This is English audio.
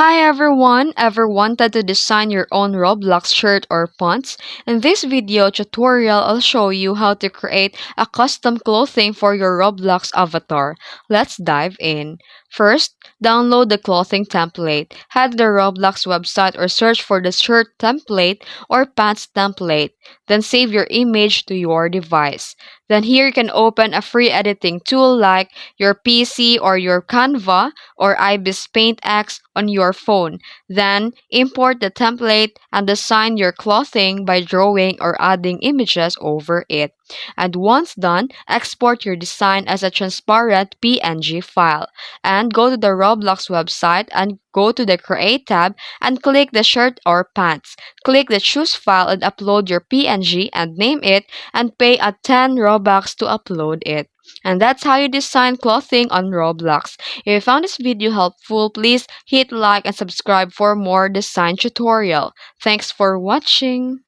Hi everyone! Ever wanted to design your own Roblox shirt or fonts? In this video tutorial, I'll show you how to create a custom clothing for your Roblox avatar. Let's dive in. First, download the clothing template. Head to the Roblox website or search for the shirt template or pants template. Then save your image to your device. Then here you can open a free editing tool like your PC or your Canva or IBIS Paint X on your phone. Then import the template and design your clothing by drawing or adding images over it. And once done, export your design as a transparent PNG file. And go to the Roblox website and go to the Create tab and click the shirt or pants. Click the Choose File and upload your PNG and name it and pay a 10 Robux to upload it. And that's how you design clothing on Roblox. If you found this video helpful, please hit like and subscribe for more design tutorial. Thanks for watching.